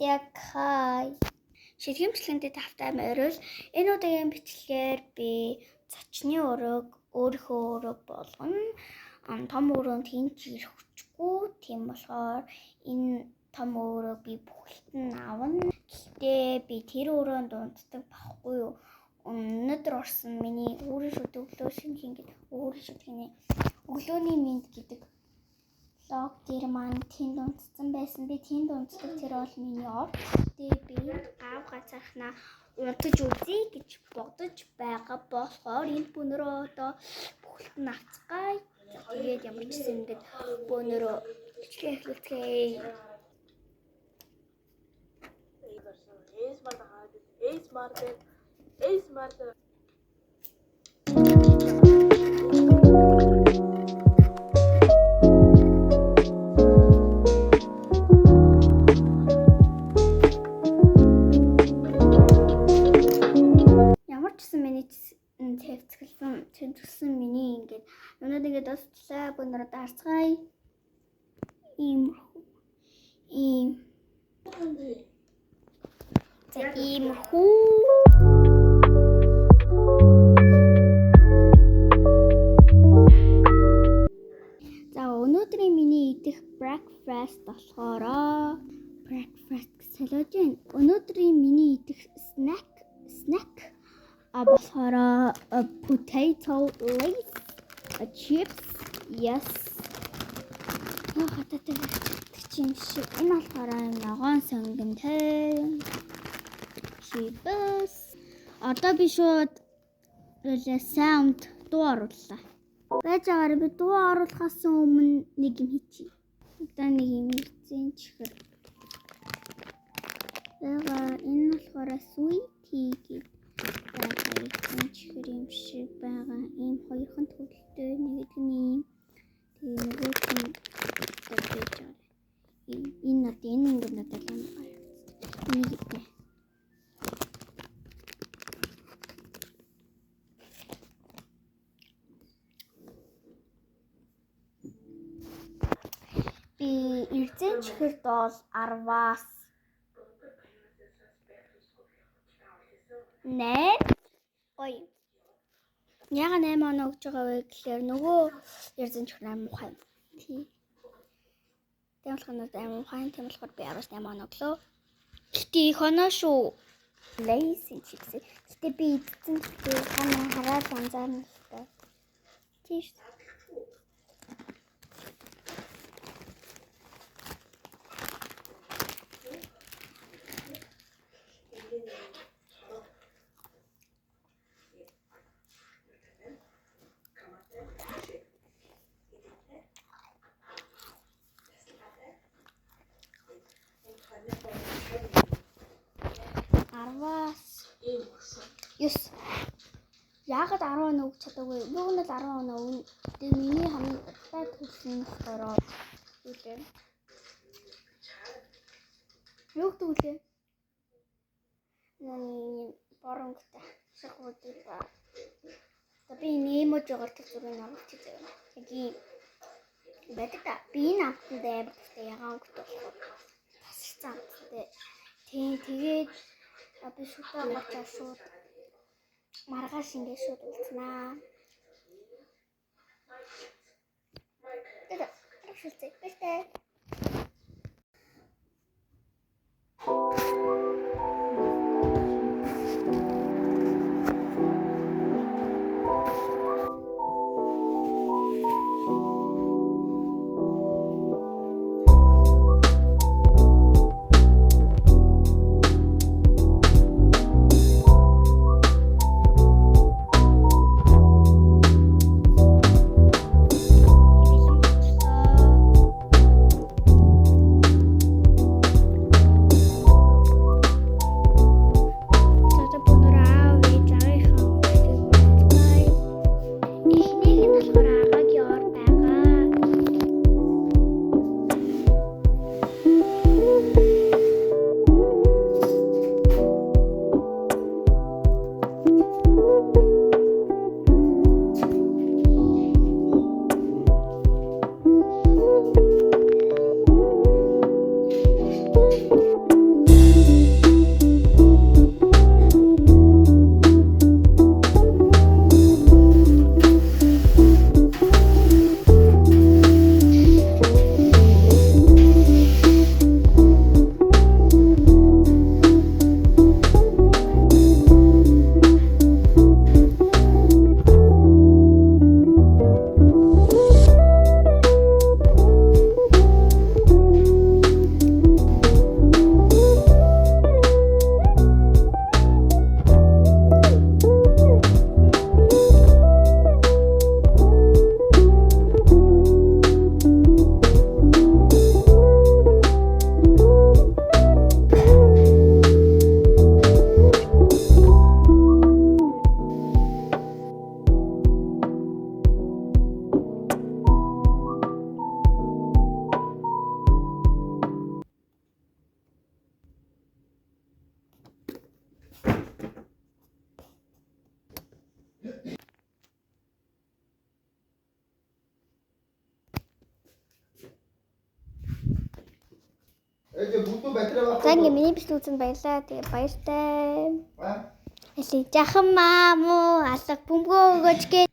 Яг хай. Шилхэмжлэгэндээ тавтай морил энэ удаагийн бичлэгээр би зочны өрөөг өөрийнхөө өрөөг болгоно. Том өрөөнд хинч ирэх хүчгүй. Тийм болохоор энэ том өрөөг би бүхэлд нь авна. Гэхдээ би тэр өрөөнд унтдаг байхгүй юу? Өнөөдөр орсон миний өөрийн шүдэг өглөө шинэ ингээд өөрийн шүдгийн өглөөний мэд гэдэг лог дээр маань тэнд унтсан байсан. Би тэнд унтдаг тэр бол миний ор. Тэгээ би гав гацаахна унтаж үзье гэж бодож байгаа болохоор энэ бөөнөрөө одоо бүхэлд нь авцгаая. Тэгээд ямар ч юм ингээд бөөнөрөө эхлэцгээе. Ямар ч гэсэн миний төвцгөлсөн тэмдэглэсэн миний ингээд өнөөдөр ингээд дуслаа бөөнөрөө дарцгаая. Иймэрхүү. За өнөөдрийн миний идэх breakfast болохоор breakfast солиож байна. Өнөөдрийн миний идэх snack болохоор potato lace chips. Yes. Хататай чинь шиг энэ болохоор ногоон сонгонтэй. Chips. Одоо би шууд sound дуу орууллаа. Байж байгаараа би дуу оруулахаас өмнө нэг юм хийчихье. Одоо нэг юм ирсэн чихэр. Энэ болохоор sweetie гэдэг ирсэн чихэр юм шиг байгаа. Ийм хоёрхан төлөлтөө нэг нь тэгээ нөгөөх нь гэж байна. Энэ ингээд надад юм байна. Нэг гэдэг. Би ирсэн чихэрд бол 10-аас 8 гоё. Яга 8 оноо өгж байгаа вэ гэхээр нөгөө ирсэн чихэр аим мухай. Тийм. Тийм болохоор аим мухай. Тийм болохоор би 10-8 оноо өглөө. Гэтэ их оноо шүү. Лейсэн чипс. Гэтэ би эзэн чихэр танаа хараад анзаарна л та. Тийш. Yes. Яагаад 10 оноо өгч чадаагүй? Юу нь л 10 оноо өгнө. Тэгээ миний хамгийн дуртай төлсөн болохоор үлээ. Юу төлөө? Нани боронгтой шахуудыг ба. Би нэмэж байгаа төлөвийг авах гэж байна. Яги байдаг та. Би энэ амтанд амар тустай ягаан өгт болохоор тасалсан амттай. Тэгээд би шүтээ гочоо шууд маргааш ингэ шууд үлдснаа. Тэгээд шүтээ бэлтэй. За ингээ миний бичлэг үзэн баярлаа. Тэгээ баяртай. Эсэ жахан маа муу алга бөмбөгөө өгөөч гээ.